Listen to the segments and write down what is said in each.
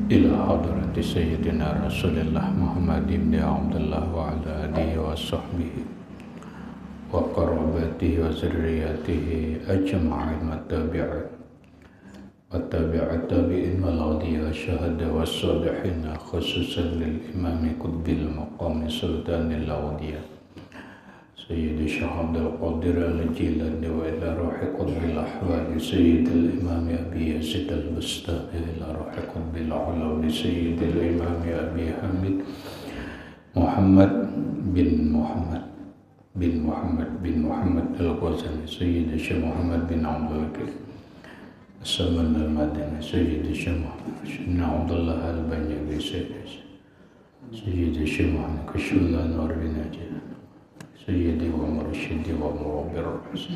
إلى حضرة سيدنا رسول الله محمد بن عبد الله وعلى آله وصحبه وقرابته وذريته أجمعين وتابع التابعين والأولياء والشهداء والصالحين خصوصا للإمام قطب المقام سلطان الأولياء سيد الشيخ عبد القادر الجيلاني وإلى روح قطب الأحوال سيد الإمام أبي يزيد البستامي إلى روح قطب العلوي سيد الإمام أبي حميد محمد بن محمد الغزالي سيد الشيخ محمد بن عبد الوكيل السمن المدني سيد الشيخ عبد الله البنيوي سيد الشيخ محمد كشولا نور بن أجل سيدي ومرشدي ومربي الرأس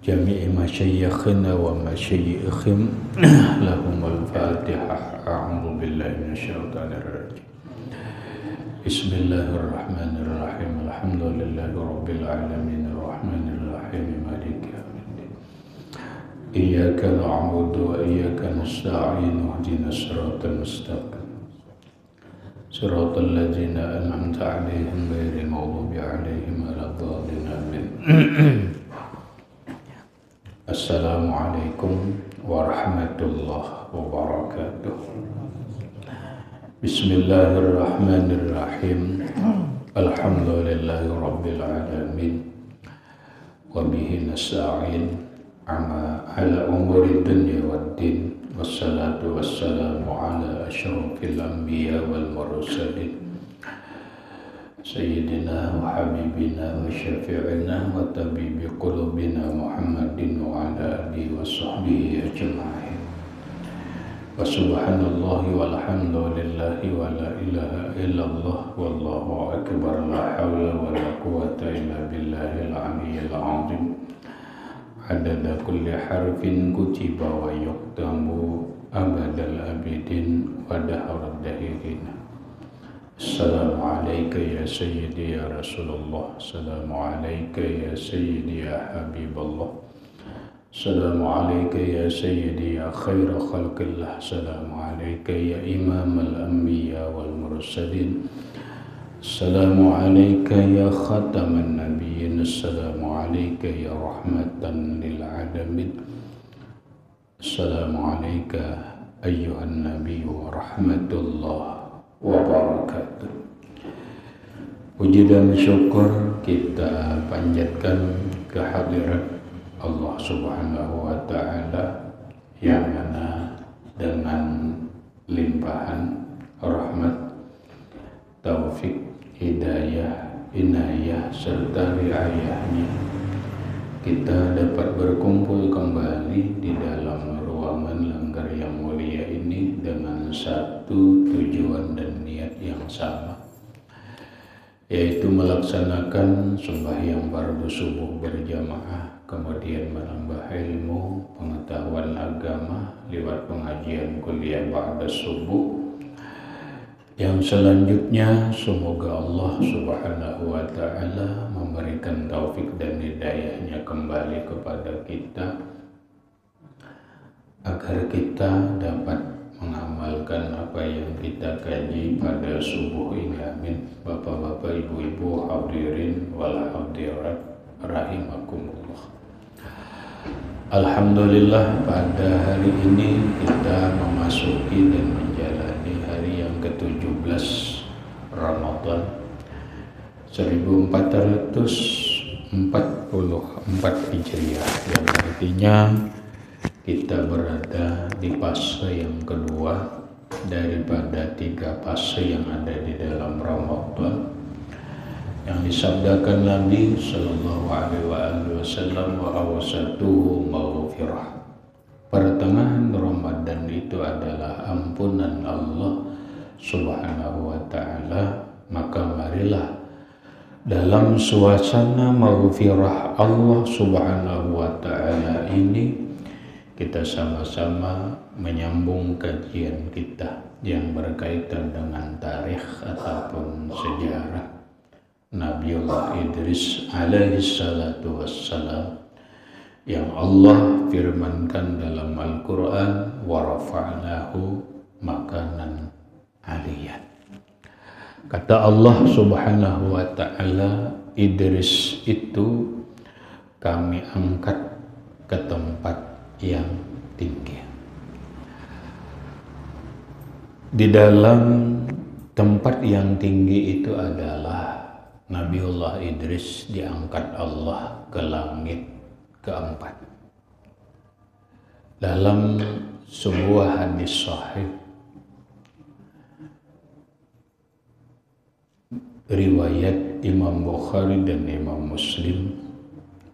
جميع مشايخنا ومشايخهم لهم الفاتحة. أعوذ بالله من الشيطان الرجيم. بسم الله الرحمن الرحيم. الحمد لله رب العالمين الرحمن الرحيم مالك يوم الدين. إياك نعبد وإياك نستعين اهدنا الصراط المستقيم صراط الذين أنعمت عليهم غير المغضوب عليهم ولا الضالين آمين. السلام عليكم ورحمة الله وبركاته. بسم الله الرحمن الرحيم. الحمد لله رب العالمين وبه نستعين على أمور الدنيا والدين والصلاة والسلام على أشرف الأنبياء والمرسلين سيدنا وحبيبنا وشفيعنا وطبيب قلوبنا محمد وعلى آله وصحبه أجمعين. وسبحان الله والحمد لله ولا إله إلا الله والله أكبر لا حول ولا قوة إلا بالله العلي العظيم عدد كل حرف كتب ويختم أبد الأبدين ودهر الدهرين. السلام عليك يا سيدي يا رسول الله. السلام عليك يا سيدي يا حبيب الله. السلام عليك يا سيدي يا خير خلق الله. السلام عليك يا إمام الأنبياء والمرسلين. السلام عليك يا خاتم النبيين. السلام عليك يا رحمة للعالمين. السلام عليك أيها النبي ورحمة الله wabarakatuh. Puji dan syukur kita panjatkan kehadirat Allah Subhanahu wa Ta'ala yang mana dengan limpahan rahmat, taufik, hidayah, inayah serta riayahnya kita dapat berkumpul kembali di dalam ruangan langgar yang mulia ini dengan satu tujuan dan niat yang sama, yaitu melaksanakan sembahyang fardu subuh berjamaah, kemudian menambah ilmu pengetahuan agama lewat pengajian kuliah ba'da subuh. Yang selanjutnya semoga Allah Subhanahu wa Ta'ala memberikan taufik dan hidayahnya kembali kepada kita agar kita dapat mengamalkan apa yang kita kaji pada subuh ini. Amin. Bapak-bapak, ibu-ibu, hadirin wal hadirat rahimakumullah. Alhamdulillah, pada hari ini kita memasuki dan menjalani hari yang ke-17 Ramadan 1444 Hijriah, yang artinya kita berada di fase yang kedua daripada 3 fase yang ada di dalam Ramadan yang disabdakan Nabi Sallallahu Alaihi Wasallam, wa awsatuhu maghfirah. Pertengahan Ramadan itu adalah ampunan Allah Subhanahu wa Ta'ala. Maka marilah dalam suasana maghfirah Allah Subhanahu wa Ta'ala ini kita sama-sama menyambung kajian kita yang berkaitan dengan tarikh ataupun sejarah Nabiullah Idris alaihi salatu wassalam yang Allah firmankan dalam Al-Quran, wa rafa'nahu makanan aliyan. Kata Allah Subhanahu wa ta'ala, Idris itu kami angkat ke tempat yang tinggi. Di dalam tempat yang tinggi itu adalah Nabiullah Idris diangkat Allah ke langit keempat. Dalam sebuah hadis sahih riwayat Imam Bukhari dan Imam Muslim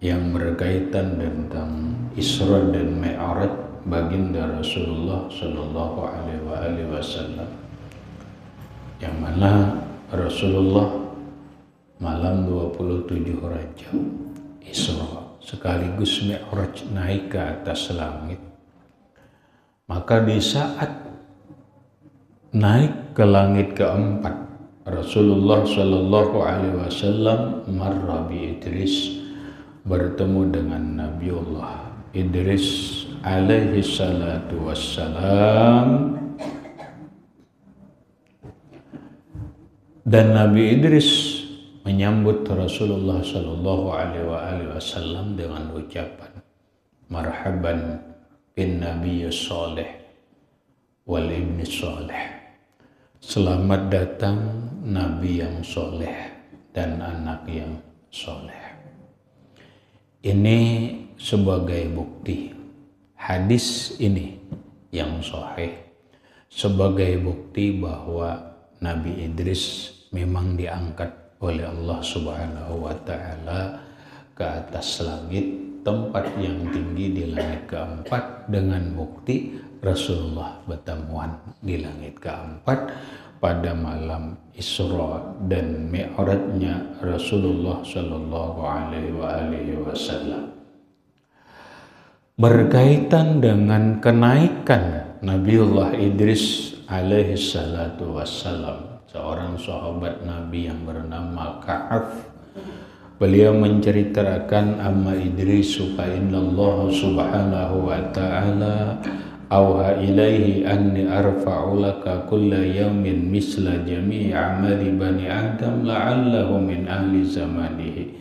yang berkaitan tentang Isra dan Mi'raj baginda Rasulullah Shallallahu Alaihi Wasallam, yang mana Rasulullah malam 27 Rajab Isra sekaligus Mi'raj naik ke atas langit. Maka di saat naik ke langit keempat, Rasulullah Shallallahu Alaihi Wasallam marra bi Idris, bertemu dengan Nabiullah Idris alaihi salatu wassalam, dan Nabi Idris menyambut Rasulullah Shallallahu Alaihi Wasallam dengan ucapan marhaban bin Nabi Saleh wal ibni Saleh, selamat datang Nabi yang soleh dan anak yang soleh. Ini sebagai bukti, hadis ini yang sahih sebagai bukti bahwa Nabi Idris memang diangkat oleh Allah Subhanahu wa ta'ala ke atas langit, tempat yang tinggi di langit keempat, dengan bukti Rasulullah bertemuan di langit keempat pada malam Isra dan Mi'rajnya Rasulullah Shallallahu Alaihi Wasallam. Berkaitan dengan kenaikan Nabiullah Idris alaihi salatu wassalam, seorang sahabat Nabi yang bernama Ka'af, beliau menceritakan amma Idris fa innallaha subhanahu wa ta'ala awha ilaihi anni arfa'u laka kulla yawmin misla jami'i amali bani adam la'allahu min ahli zamanihi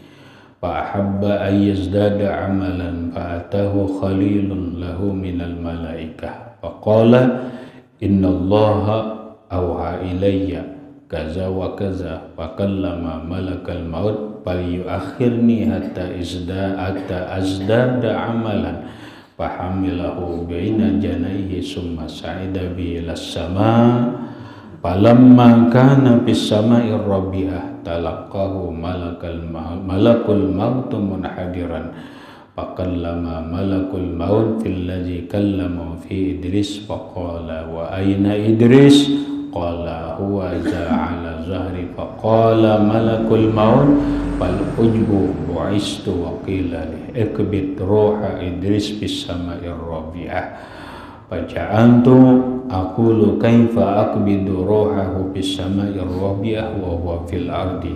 fa ahabba an yazdada amalan fa atahu khalilun lahu minal malaikah fa qala innallaha awha ilayya kaza wa kaza fa kallama malakal maut fal yuakhirni hatta azdada amalan fahamilahu baina janaihi summa sa'ida bi ila sama falamma kana bis sama'i rabi'ah talaqahu malakul maut munhadiran faqallama malakul maut fil ladzi kallama fi Idris faqala wa aina Idris qala huwa za'ala zahri faqala malakul maut fal ujbu bu'istu wa qila li ikbit ruha Idris bis sama'ir rabi'ah faja'antu aqulu kaifa akbidu ruhahu bis sama'ir rabi'ah wa huwa fil ardi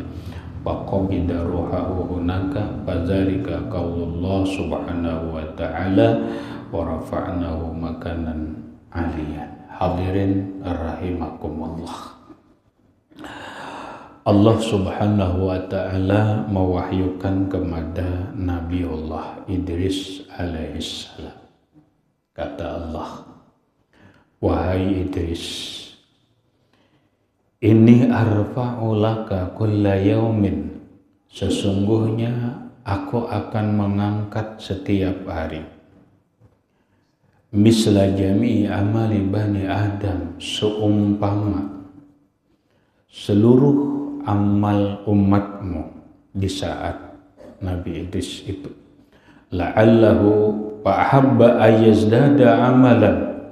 faqabida ruhahu hunaka fadzalika qaulullah subhanahu wa ta'ala wa rafa'nahu makanan aliyan. Hadirin rahimakumullah, Allah Subhanahu wa ta'ala mewahyukan kepada Nabiullah Idris alaihissalam. Kata Allah, wahai Idris, ini arfa'u laka kulla yaumin, sesungguhnya aku akan mengangkat setiap hari, misla jami'i amali bani Adam, seumpama seluruh amal umatmu di saat Nabi Idris itu. La'allahu fa'ahabba ayyazdada amalan,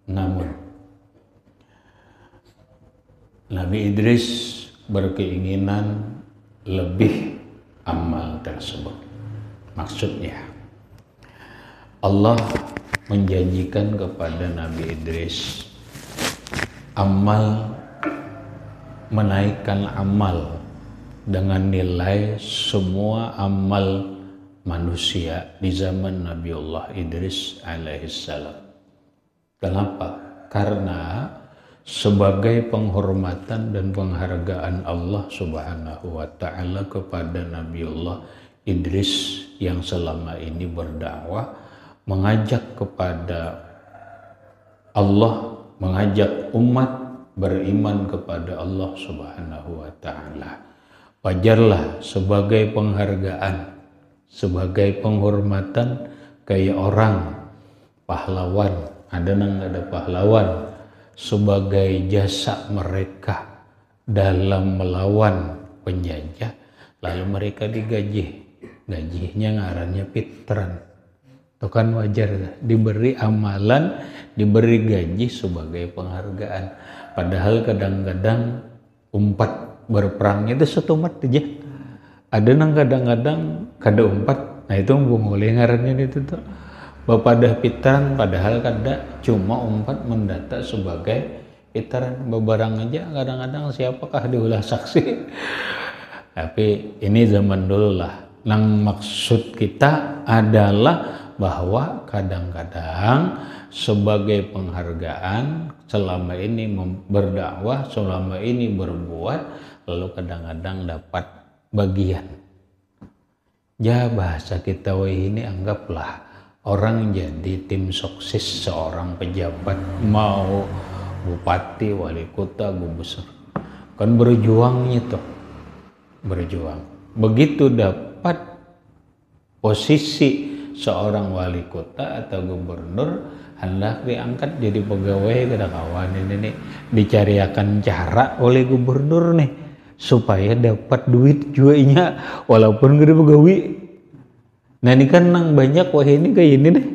namun Nabi Idris berkeinginan lebih amal tersebut. Maksudnya Allah menjanjikan kepada Nabi Idris amal, menaikkan amal dengan nilai semua amal manusia di zaman Nabiullah Idris alaihissalam. Kenapa? Karena sebagai penghormatan dan penghargaan Allah Subhanahu wa Ta'ala kepada Nabiullah Idris yang selama ini berdakwah, mengajak kepada Allah, mengajak umat beriman kepada Allah Subhanahu wa Ta'ala. Wajarlah sebagai penghargaan, sebagai penghormatan, kayak orang pahlawan, ada nang ada pahlawan, sebagai jasa mereka dalam melawan penjajah, lalu mereka digaji, gajinya ngarannya pitran. Itu kan wajar, diberi amalan, diberi gaji sebagai penghargaan. Padahal kadang-kadang umpat berperang itu satu umat aja. Ada nang kadang-kadang kada umpat, nah itu boleh ngarannya itu tuh. Bapak dah pitran, padahal kada, cuma umpat mendata sebagai pitran. Bebarang aja kadang-kadang siapakah diulah saksi. Tapi ini zaman dulu lah. Nang maksud kita adalah bahwa kadang-kadang sebagai penghargaan selama ini berdakwah, selama ini berbuat, lalu kadang-kadang dapat bagian. Ya bahasa kita ini anggaplah orang jadi tim sukses seorang pejabat, mau bupati, wali kota, gubernur, kan berjuangnya tuh, berjuang. Begitu dapat posisi seorang wali kota atau gubernur, hendak diangkat jadi pegawai, kada kawan ini nih dicariakan cara oleh gubernur nih supaya dapat duit jualnya walaupun gede pegawai. Nah ini kan nang banyak wah ini kayak ini deh,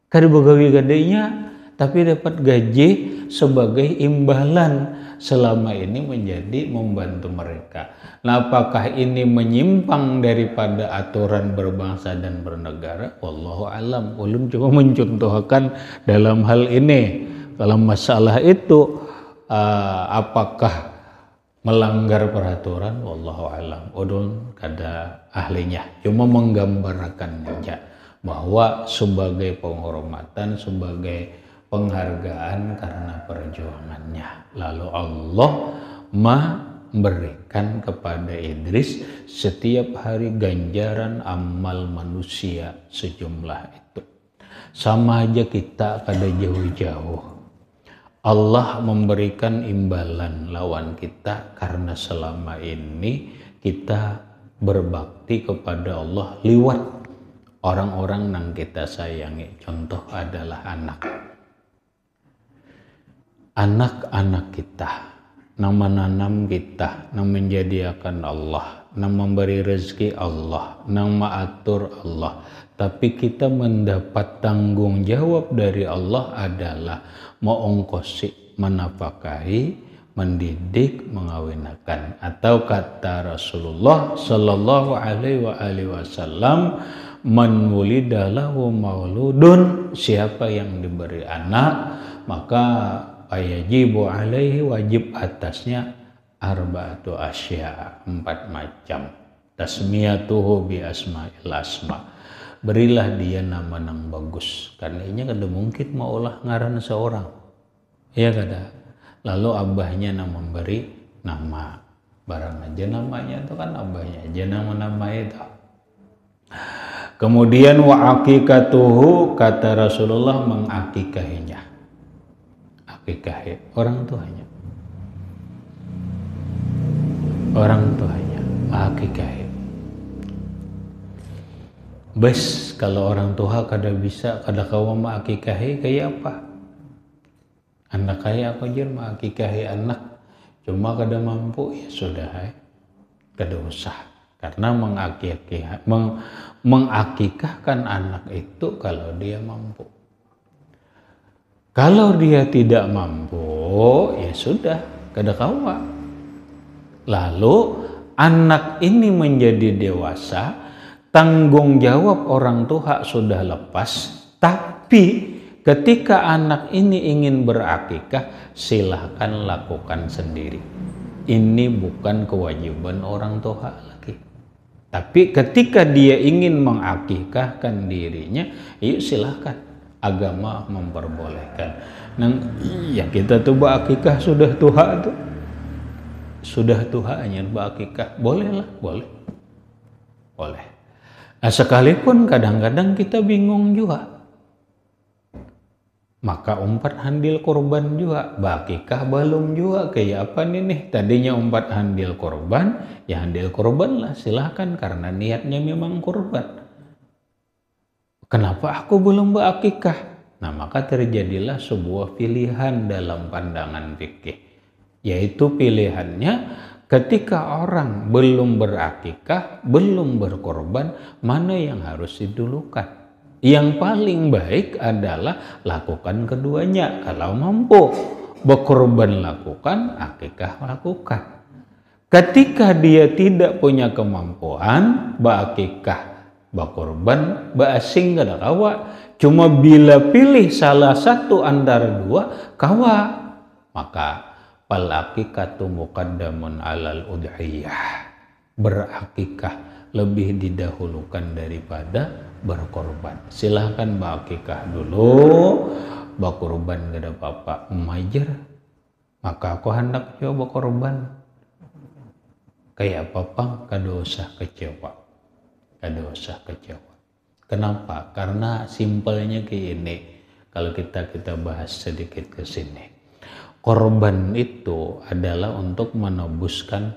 kada pegawai gadenya tapi dapat gaji sebagai imbalan selama ini menjadi membantu mereka. Nah apakah ini menyimpang daripada aturan berbangsa dan bernegara? Wallahu alam. Ulun cuma mencontohkan dalam hal ini. Kalau masalah itu apakah melanggar peraturan? Wallahu alam. Ulun kada ahlinya. Cuma menggambarkan saja bahwa sebagai penghormatan, sebagai penghargaan karena perjuangannya. Lalu Allah memberikan kepada Idris setiap hari ganjaran amal manusia sejumlah itu. Sama aja kita kada jauh-jauh. Allah memberikan imbalan lawan kita karena selama ini kita berbakti kepada Allah liwat orang-orang yang kita sayangi. Contoh adalah anak-anak kita, yang menanam kita, yang menjadikan Allah, yang memberi rezeki Allah, yang mengatur Allah. Tapi kita mendapat tanggung jawab dari Allah adalah mengongkosi, menafkahi, mendidik, mengawinkan. Atau kata Rasulullah Sallallahu Alaihi Wasallam, man wulidalahu mauludun, siapa yang diberi anak maka ayajibu alaihi, wajib atasnya arba'atu asya, 4 macam. Tasmiyatuhu bi asma'il asma, berilah dia nama yang bagus, karena ini kada mungkin maulah ngaran seorang, ya kada. Lalu abahnya yang memberi nama, barang aja namanya itu kan abahnya aja nama itu. Kemudian wa aqiqatuhu, kata Rasulullah, mengakikahinya, akikahi orang tuanya, akikahi. Bes kalau orang tua kada bisa, kada kawa mengakikahi kayak apa? Anak kaya aku aja mengakikahi anak, cuma kada mampu, ya sudah, kada usah. Karena mengakikahkan anak itu kalau dia mampu. Kalau dia tidak mampu, ya sudah, kada kawa. Lalu anak ini menjadi dewasa, tanggung jawab orang tua sudah lepas, tapi ketika anak ini ingin berakikah, silahkan lakukan sendiri. Ini bukan kewajiban orang tua lagi. Tapi ketika dia ingin mengakikahkan dirinya, yuk silahkan. agama memperbolehkan. Iya kita tuh berakikah sudah tua tuh. Sudah tuanya berakikah, boleh lah, boleh. Nah, sekalipun kadang-kadang kita bingung juga. Maka umpat handil korban juga, berakikah belum juga, kayak apa nih? Tadinya umpat handil korban, ya handil korban lah, silahkan karena niatnya memang korban. Kenapa aku belum berakikah? Nah, maka terjadilah sebuah pilihan dalam pandangan fikih. Yaitu pilihannya ketika orang belum berakikah, belum berkorban, mana yang harus didulukan? Yang paling baik adalah lakukan keduanya. Kalau mampu berkorban lakukan, akikah lakukan. Ketika dia tidak punya kemampuan, berakikah, berkorban, berasing kada kawa. Cuma bila pilih salah satu antara dua, kawa. Maka fal akikatu muqaddamun alal udhiyah. Berakikah lebih didahulukan daripada berkorban. Silahkan berakikah dulu, berkorban gak ada apa-apa. Majer, maka aku hendak coba berkorban. Kayak apa kada usah kecewa. Kenapa? Karena simpelnya kayak ini. Kalau kita bahas sedikit ke sini. Korban itu adalah untuk menebuskan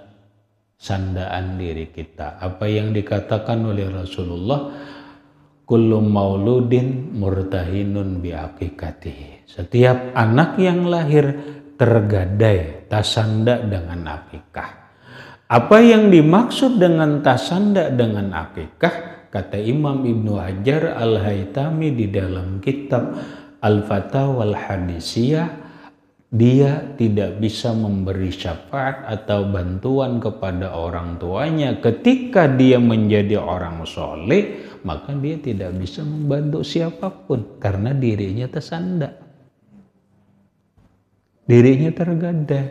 sandaan diri kita. Apa yang dikatakan oleh Rasulullah, kullu mauludin murtahinun biakikatihi. Setiap anak yang lahir tergadai tasanda dengan akikah. Apa yang dimaksud dengan tasanda dengan akikah? Kata Imam Ibnu Hajar Al-Haytami di dalam kitab Al-Fatawa Al-Hadisiyah, dia tidak bisa memberi syafaat atau bantuan kepada orang tuanya ketika dia menjadi orang soleh, maka dia tidak bisa membantu siapapun karena dirinya tersandar, dirinya tergadai.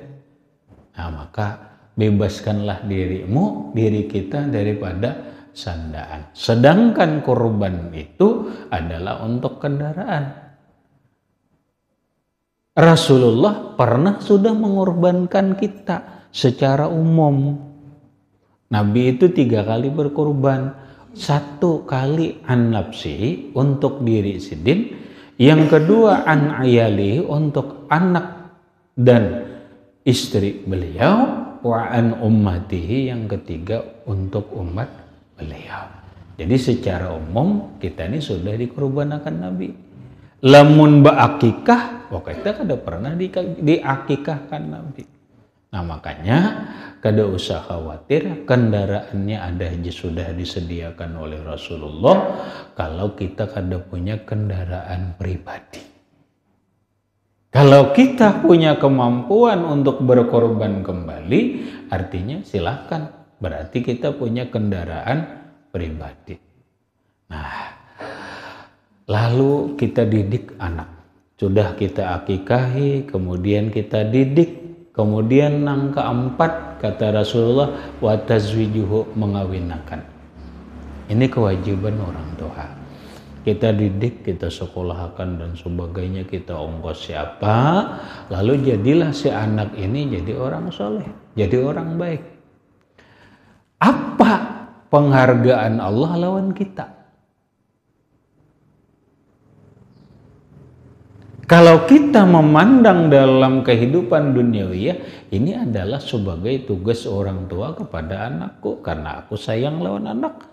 Nah, maka bebaskanlah diri kita daripada sandaan. Sedangkan kurban itu adalah untuk kendaraan. Rasulullah pernah sudah mengorbankan kita secara umum. Nabi itu 3 kali berkorban. 1 kali an nafsi untuk diri sidin. Yang kedua an ayali untuk anak dan istri beliau. Wa an ummatihi yang ketiga untuk umat beliau. Jadi secara umum kita ini sudah dikorbankan Nabi. Lamun beakikah, kita kada pernah diakikahkan Nabi. Nah, makanya kada usah khawatir, kendaraannya ada sudah disediakan oleh Rasulullah kalau kita kada punya kendaraan pribadi. Kalau kita punya kemampuan untuk berkorban kembali, artinya silahkan, berarti kita punya kendaraan pribadi. Nah, lalu kita didik anak. Sudah kita akikahi, kemudian kita didik. Kemudian yang keempat, kata Rasulullah, wa tazwijuhu, mengawinkan. Ini kewajiban orang tua. Kita didik, kita sekolahkan dan sebagainya, kita ongkos siapa. Lalu jadilah si anak ini jadi orang soleh, jadi orang baik. Apa penghargaan Allah lawan kita? Kalau kita memandang dalam kehidupan duniawi, ini adalah sebagai tugas orang tua kepada anakku. Karena aku sayang lawan anak.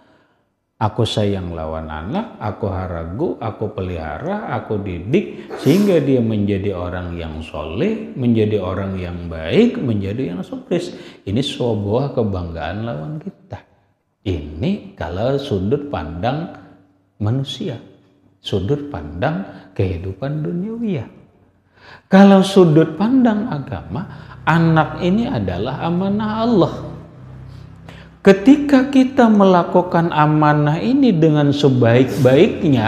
Aku sayang lawan anak, aku haragu, aku pelihara, aku didik. Sehingga dia menjadi orang yang soleh, menjadi orang yang baik, menjadi yang sukses. Ini sebuah kebanggaan lawan kita. Ini kalau sudut pandang manusia. Sudut pandang kehidupan duniawi. Kalau sudut pandang agama, anak ini adalah amanah Allah. Ketika kita melakukan amanah ini dengan sebaik-baiknya,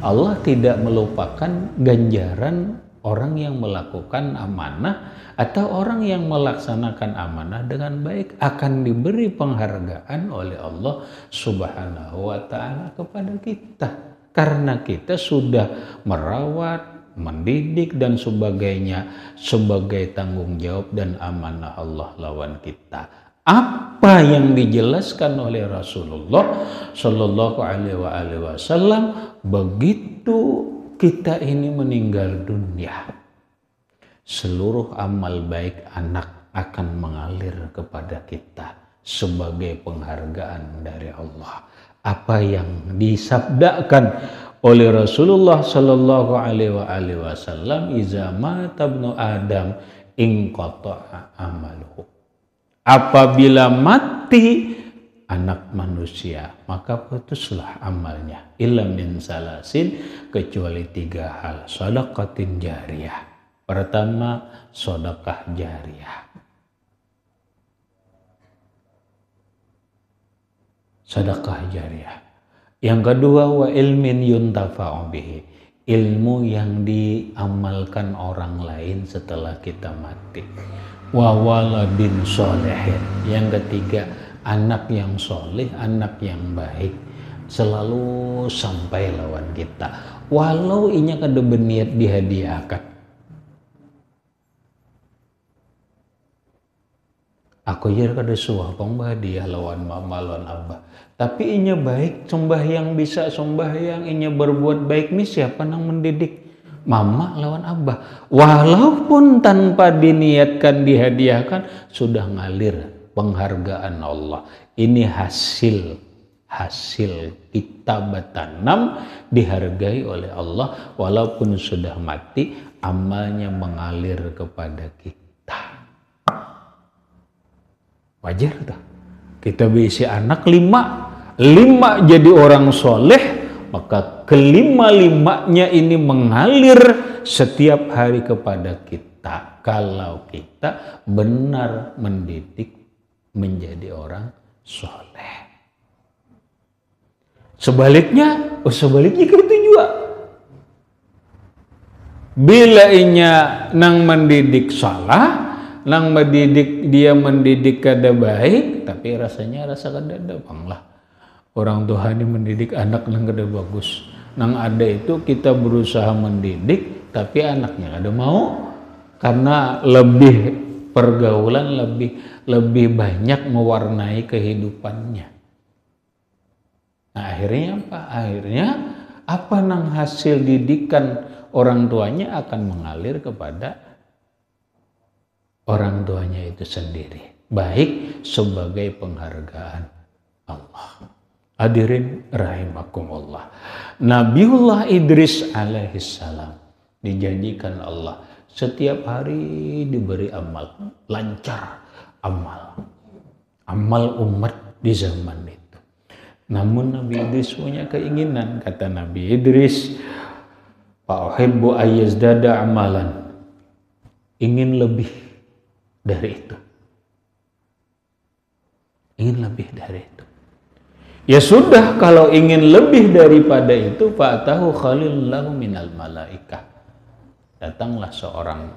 Allah tidak melupakan ganjaran orang yang melakukan amanah atau orang yang melaksanakan amanah dengan baik, akan diberi penghargaan oleh Allah Subhanahu wa ta'ala kepada kita. Karena kita sudah merawat, mendidik dan sebagainya sebagai tanggung jawab dan amanah Allah lawan kita. Apa yang dijelaskan oleh Rasulullah Shallallahu Alaihi Wasallam begitu kita ini meninggal dunia, seluruh amal baik anak akan mengalir kepada kita sebagai penghargaan dari Allah. Apa yang disabdakan oleh Rasulullah Shallallahu Alaihi Wasallam, iza mata ibnu Adam inqata'a amaluhu. Apabila mati anak manusia, maka putuslah amalnya. Illa min salasin, kecuali 3 hal. Shadaqatin jariyah. Pertama, sedekah jariyah. Sedekah jariyah. Yang kedua, wa ilmin yuntafa'u bihi, ilmu yang diamalkan orang lain setelah kita mati. Wa waladin solehin. Yang ketiga, anak yang soleh, anak yang baik, selalu sampai lawan kita. Walau inya kada berniat dihadiahkan. Aku ya kada suah kong bahadiah lawan mama lawan abah. Tapi inya baik, sembahyang bisa sembahyang, inya berbuat baik nih siapa nang mendidik mama lawan abah. Walaupun tanpa diniatkan dihadiahkan, sudah ngalir penghargaan Allah. Ini hasil kita bertanam dihargai oleh Allah, walaupun sudah mati amalnya mengalir kepada kita. Wajar tuh. Kita bisi anak 5 jadi orang soleh, maka kelima-limanya ini mengalir setiap hari kepada kita. Kalau kita benar mendidik menjadi orang soleh. Sebaliknya gitu juga. Bila inya nang mendidik salah, nang mendidik kada baik, tapi rasanya rasa kada ada bang lah. Orang tua ini mendidik anak nang kada bagus. Nang ada itu kita berusaha mendidik, tapi anaknya kada mau, karena lebih pergaulan lebih banyak mewarnai kehidupannya. Nah akhirnya apa? Akhirnya apa nang hasil didikan orang tuanya akan mengalir kepada orang tuanya itu sendiri, baik sebagai penghargaan Allah. Hadirin rahimakumullah. Nabiullah Idris alaihissalam dijanjikan Allah setiap hari diberi amal, lancar amal umat di zaman itu. Namun Nabi Idris punya keinginan, kata Nabi Idris, fa'uhibbu ayyazdada amalan, ingin lebih dari itu. Ingin lebih dari itu. Ya sudah, kalau ingin lebih daripada itu, fa'atahu khalillahu minal malaikah. Datanglah seorang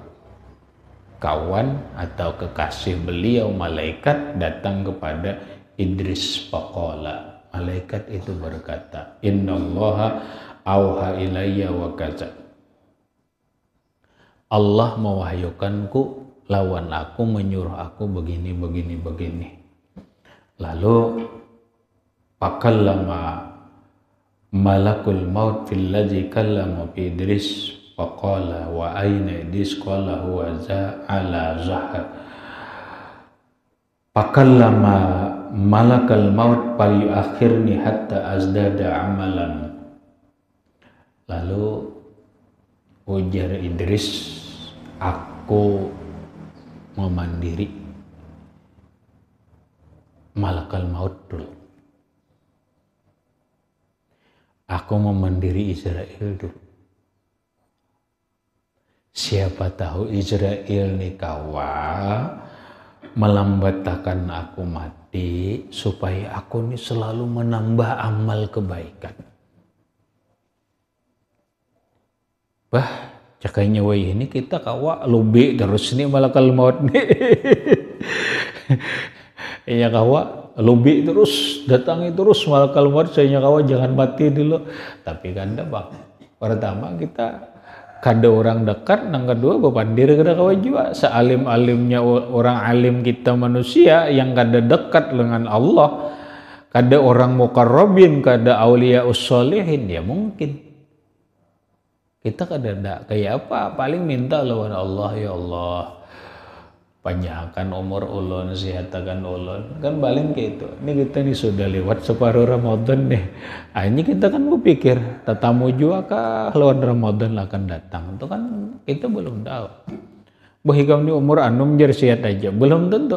kawan atau kekasih beliau malaikat datang kepada Idris faqala. Malaikat itu berkata, innallaha auha ilayya wa kaza. Allah mewahyukanku lawan aku, menyuruh aku begini. Lalu pakallama malakul maut fil ladzi kallama fi Idris faqala wa aina Idris qala huwa ala zahar. Pakallama malakal maut falyuakhirni hatta azdada amalan. Lalu ujar Idris, aku memandiri malakal maut dulu. Aku memandiri Israel dulu. Siapa tahu Israel nih melambatkan aku mati supaya aku nih selalu menambah amal kebaikan. Bah, cakainya woi ini kita kawa lobe terus nih malakal maut nih. Iya kawa Lobi terus, datangi terus malakal maut, saya kawan jangan mati dulu. Tapi kan bang, pertama kita kada orang dekat, yang kedua bepandir kada kawan juga. Sealim-alimnya orang alim kita manusia yang kada dekat dengan Allah, kada orang muqarrabin, kada aulia ussolihin, ya mungkin kita kada ndak kayak apa, paling minta lawan Allah, ya Allah panjangkan umur ulun, sehatkan ulun, kan paling kayak itu. Ini kita nih sudah lewat separuh Ramadan nih. Ini kita kan berpikir tetamu juga kah lawan Ramadan akan datang, itu kan kita belum tahu. Bahwa ini umur anum jar sehat aja, belum tentu.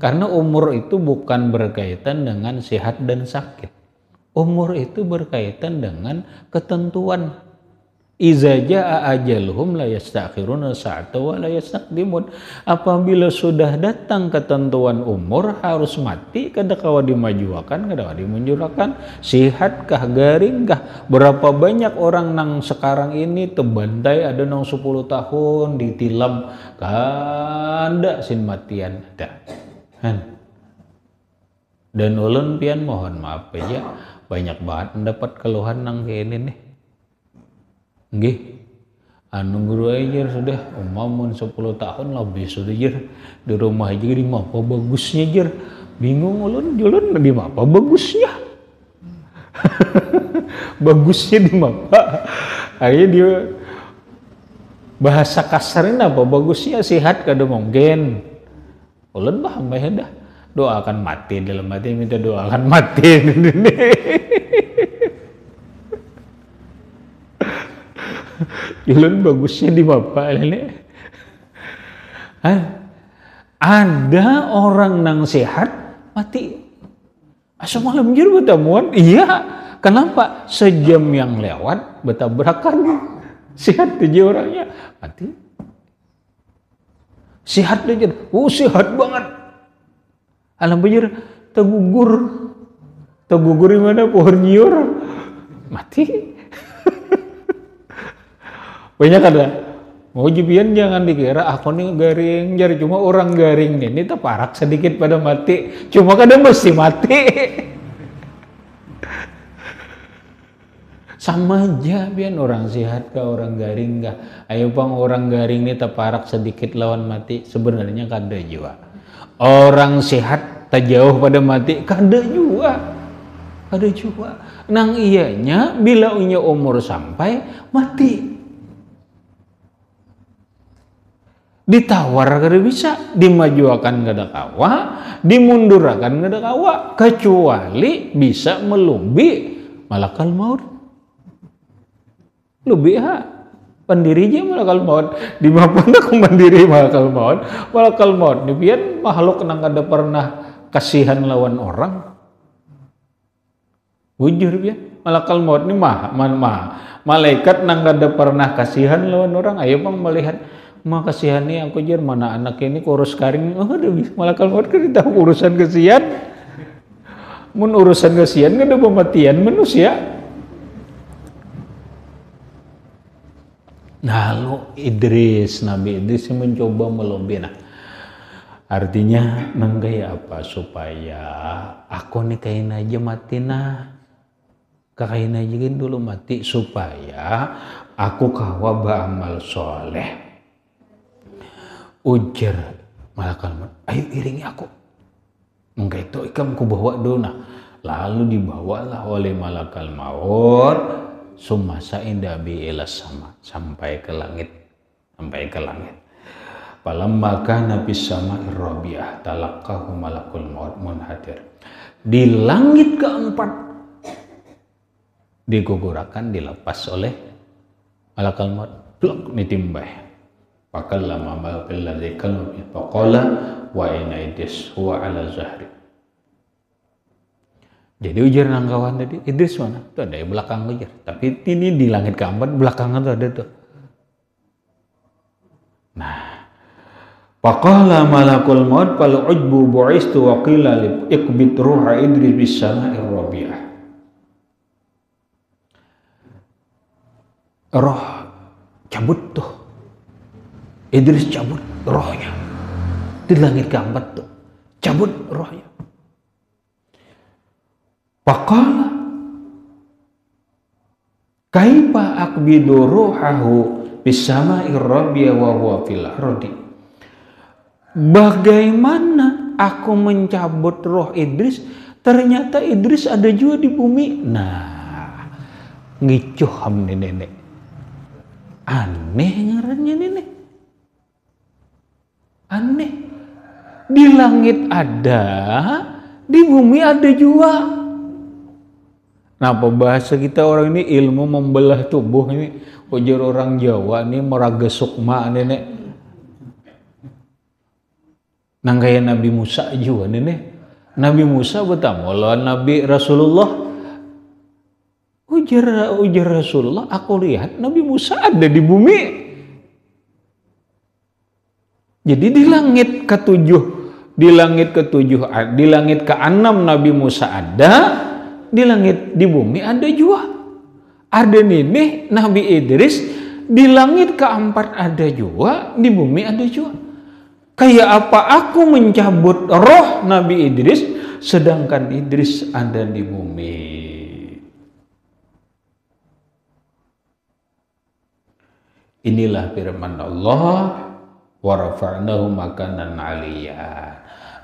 Karena umur itu bukan berkaitan dengan sehat dan sakit. Umur itu berkaitan dengan ketentuan. Iza jaa ajaluhum la yastakhiruna sa'ata wa la yastaqdimun. Apabila sudah datang ketentuan umur harus mati, kada kawa dimajuakan, kada kawa dimunjurakan. Sehatkah, garingkah? Berapa banyak orang nang sekarang ini terbantai, ada nang 10 tahun ditilam, kada sin matian ada. Dan ulun pian mohon maaf aja, banyak banget mendapat keluhan nang kayak ini nih. Nggih, anu guru aja sudah umamun 10 tahun lebih sudah jer di rumah aja di apa bagusnya jer, bingung ulun jualan di apa bagusnya. Bagusnya di apa? Akhirnya dia bahasa kasarnya apa bagusnya, sehat kada mungkin. Ulun paham ya dah, doakan mati dalam hati, minta doakan mati. Ulun bagusnya di bapak ini. Ada orang nang sehat mati. Asal malam jir bertemuan, iya. Kenapa? Sejam yang lewat bertabrakan. Sehat aja orangnya mati. Sehat aja, sehat banget. Alam bujur tegugur di mana pohon nyiur mati. Banyak ada. Mau jibian jangan dikira aku nih garing jari, cuma orang garing ini terparak sedikit pada mati. Cuma kadang mesti mati. Sama aja bian orang sehat kah orang garing kah. Ayo bang orang garing ini terparak sedikit lawan mati. Sebenarnya kada juga. Orang sehat tak jauh pada mati kada juga. Kada juga. Nang iyanya bila punya umur sampai mati. Ditawar kada bisa, dimajuakan kada kawa, dimundurakan kada kawa, kecuali bisa melumbi malakal maut. Lubi pendiri aja malakal maut, di mana aku mandiri malakal maut. Malakal maut ni biar makhluk nang kada pernah kasihan lawan orang. Bujur biar malakal maut ni malaikat nang kada pernah kasihan lawan orang. Ayo bang melihat makasihani aku jer mana anak ini kurus karing, ada bisa malakal maut kan tahu urusan kesian. Mun urusan kesian kan ada pematian manusia. Lalu Nabi Idris mencoba melobby. Artinya menggaya apa supaya aku nih kain aja mati kakain aja dulu mati supaya aku kawa beramal soleh. Ujar malakal maut, ayo iringi aku. Enggak itu ikam ku bawa dona. Lalu dibawalah oleh malakal maut sumasa indah bi ilas sama sampai ke langit. Falamma kana bis sama'ir rabi'ah talaqahu malakul maut munhadir. Di langit keempat digugurakan, dilepas oleh malakal maut. Blok nitimbah. Fakallama malakul ladzi kallam faqala wa ina Idris huwa ala zahri. Jadi ujar nang kawan tadi, Idris mana? Tuh ada di belakang ujar. Tapi ini di langit keempat belakangnya tuh ada tuh. Nah, faqala malakul maut fal ujbu bu'istu wa qila iqbit ruha Idris bis sama'ir rabi'ah. Roh cabut tuh. Idris cabut rohnya di langit keempat tuh, cabut rohnya. Faqala kaifa aqbidu ruhahu bis sama'ir rabiya wa huwa fil ardi. Bagaimana aku mencabut roh Idris, ternyata Idris ada juga di bumi. Nah, ngicuh hamne nenek. Aneh ngarannya nenek. Aneh. Di langit ada, di bumi ada juga. Nah, bahasa kita orang ini ilmu membelah tubuh ini. Ujar orang Jawa ini meraga sukma nenek. Nang kayak Nabi Musa juga nenek. Nabi Musa bertamulah Nabi Rasulullah. Ujar Rasulullah, aku lihat Nabi Musa ada di bumi. Jadi di langit ketujuh, di langit ke-6 Nabi Musa ada, di bumi ada juga. Ada nih Nabi Idris, di langit ke-4 ada juga, di bumi ada juga. Kayak apa aku mencabut roh Nabi Idris, sedangkan Idris ada di bumi. Inilah firman Allah, wa rafa'nahu makanan 'aliyya.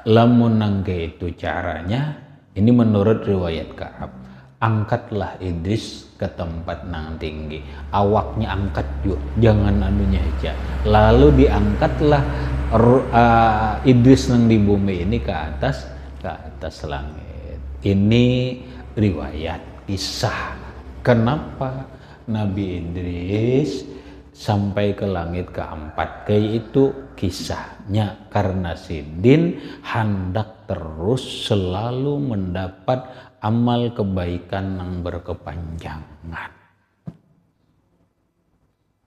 Lamun nangge itu caranya, ini menurut riwayat Ka'ab. Angkatlah Idris ke tempat nang tinggi, awaknya angkat juga, jangan anunya aja. Lalu diangkatlah Idris nang di bumi ini ke atas langit. Ini riwayat kisah kenapa Nabi Idris sampai ke langit ke-4. Kayak itu kisahnya karena Sidin hendak terus selalu mendapat amal kebaikan yang berkepanjangan.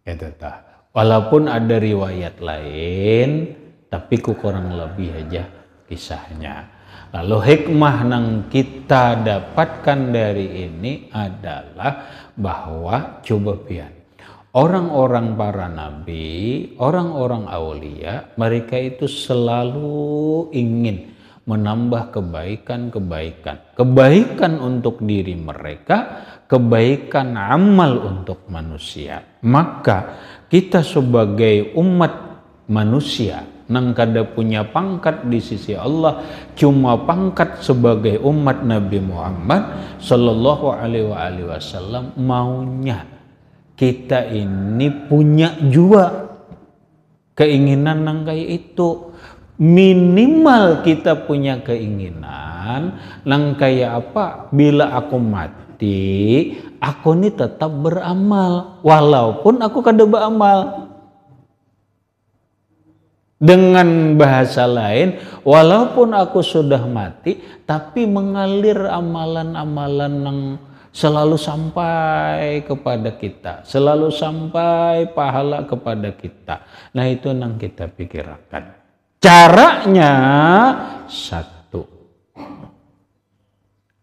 Itu tah. Walaupun ada riwayat lain, tapi kurang lebih aja kisahnya. Lalu hikmah yang kita dapatkan dari ini adalah bahwa coba pian. Orang-orang para nabi, orang-orang aulia, mereka itu selalu ingin menambah kebaikan untuk diri mereka, kebaikan amal untuk manusia. Maka kita sebagai umat manusia nang kada punya pangkat di sisi Allah, cuma pangkat sebagai umat Nabi Muhammad sallallahu alaihi wasallam, maunya kita ini punya juga keinginan nang kayak itu. Minimal kita punya keinginan nang kayak apa, bila aku mati aku ini tetap beramal walaupun aku kada beramal. Dengan bahasa lain, walaupun aku sudah mati tapi mengalir amalan-amalan yang selalu sampai kepada kita, selalu sampai pahala kepada kita. Nah, itu yang kita pikirkan. Caranya satu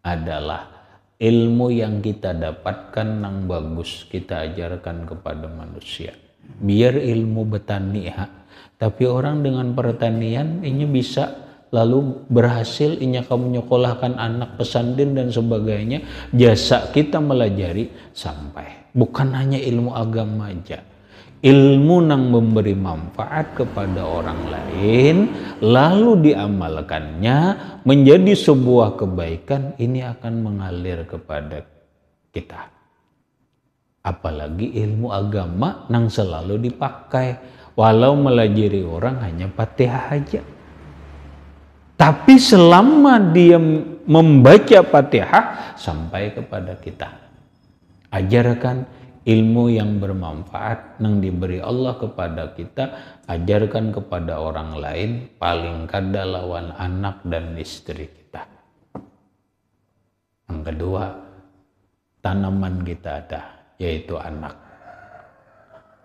adalah ilmu yang kita dapatkan yang bagus kita ajarkan kepada manusia. Biar ilmu bertani tapi orang dengan pertanian ini bisa lalu berhasil, inya kamu menyekolahkan anak pesantren dan sebagainya. Jasa kita melajari sampai bukan hanya ilmu agama aja, ilmu yang memberi manfaat kepada orang lain lalu diamalkannya menjadi sebuah kebaikan, ini akan mengalir kepada kita. Apalagi ilmu agama yang selalu dipakai, walau melajari orang hanya Fatihah aja, tapi selama dia membaca Fatihah sampai kepada kita. Ajarkan ilmu yang bermanfaat yang diberi Allah kepada kita, ajarkan kepada orang lain, paling kada lawan anak dan istri kita. Yang kedua, tanaman kita ada, yaitu anak.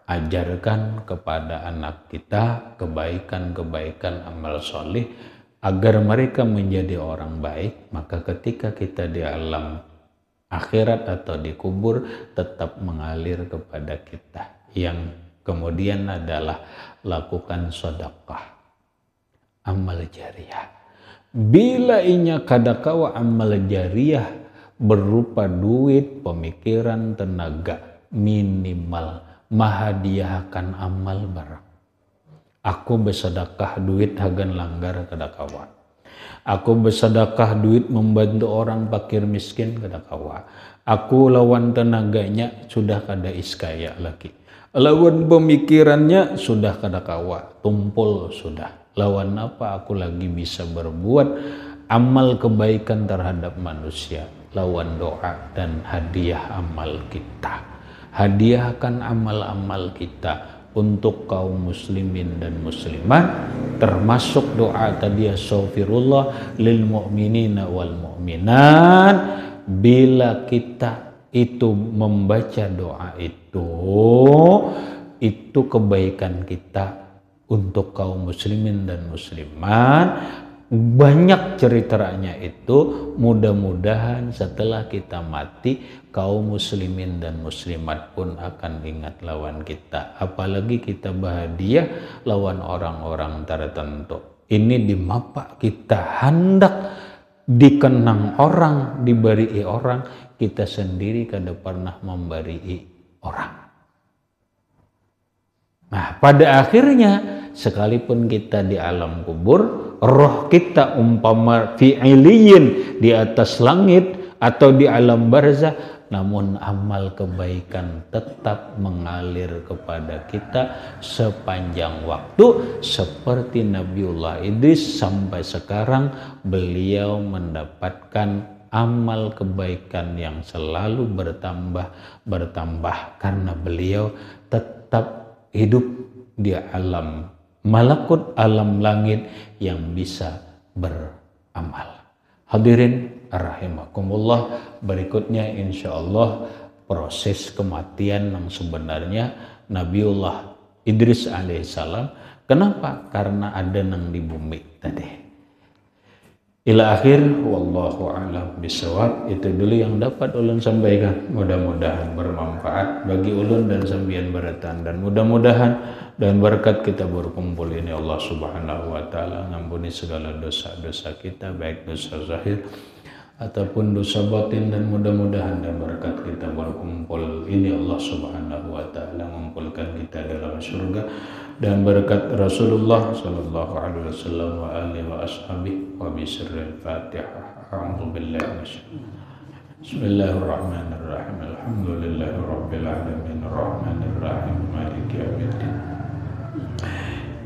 Ajarkan kepada anak kita kebaikan-kebaikan amal soleh agar mereka menjadi orang baik, maka ketika kita di alam akhirat atau dikubur tetap mengalir kepada kita. Yang kemudian adalah lakukan sedekah, amal jariah. Bila inya kadakawa amal jariah berupa duit, pemikiran, tenaga, minimal mahadiahkan amal barang. Aku bersedekah duit hagan langgar kada kawa. Aku bersedekah duit membantu orang fakir miskin kada kawa. Aku lawan tenaganya sudah kada iskaya lagi. Lawan pemikirannya sudah kada kawa, tumpul sudah. Lawan apa aku lagi bisa berbuat amal kebaikan terhadap manusia? Lawan doa dan hadiah amal kita. Hadiahkan amal-amal kita untuk kaum muslimin dan muslimat, termasuk doa tadi astaghfirullah lil mu'minina wal mu'minat. Bila kita itu membaca doa itu kebaikan kita untuk kaum muslimin dan muslimat. Banyak ceritanya itu, mudah-mudahan setelah kita mati kaum muslimin dan muslimat pun akan ingat lawan kita, apalagi kita bahagia lawan orang-orang tertentu. Ini di mapa kita hendak dikenang orang, diberi orang, kita sendiri kada pernah memberi orang. Nah, pada akhirnya sekalipun kita di alam kubur, roh kita umpama fi'iliyin di atas langit atau di alam barzah, namun amal kebaikan tetap mengalir kepada kita sepanjang waktu, seperti Nabiullah Idris sampai sekarang beliau mendapatkan amal kebaikan yang selalu bertambah karena beliau tetap hidup di alam malakut, alam langit yang bisa beramal. Hadirin rahimakumullah, berikutnya insya Allah proses kematian yang sebenarnya Nabiullah Idris alaihissalam. Kenapa? Karena ada nang di bumi tadi. Ila akhir, wallahu a'lam bisawab. Itu dulu yang dapat ulun sampaikan. Mudah-mudahan bermanfaat bagi ulun dan sambian beratan, dan mudah-mudahan dan berkat kita berkumpul ini Allah Subhanahu wa taala ngampuni segala dosa-dosa kita, baik dosa zahir ataupun dosa batin, dan mudah-mudahan dan berkat kita berkumpul ini Allah Subhanahu wa taala mengumpulkan kita dalam surga, dan berkat Rasulullah sallallahu alaihi wasallam wa alihi wa ashabihi wa bisirril Fatihah. A'udzu billahi minasyaitonir Bismillahirrahmanirrahim. Alhamdulillahi rabbil alamin arrahmanir rahim maliki yaumiddin.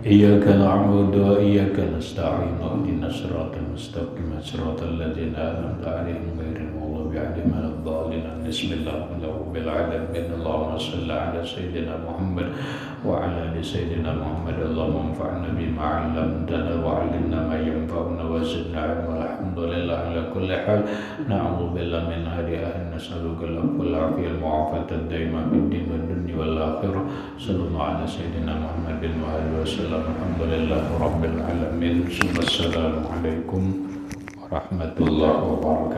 Iyyaka na'budu wa iyyaka nasta'in ihdinas siratal mustaqim siratal ladzina an'amta 'alaihim ghairil maghdubi 'alaihim waladdallin. Bismillahirrahmanirrahim. Allahumma shalli 'ala sayyidina Muhammad wa 'ala ali sayyidina Muhammad. Allahumma anfa'na bima 'allamtana wa 'allimna ma yanfa'una wa zidna 'ilma. Alhamdulillah ala kulli hal. Na'udzu billahi min hadiyatin nas'aluka al-'afwa wal 'afiyata al-mu'afata ad-daima fid din wad dunya wal akhirah. Sallallahu 'ala sayyidina Muhammadin wa alihi wasallam. Alhamdulillahi rabbil alamin. Assalamualaikum warahmatullahi wabarakatuh.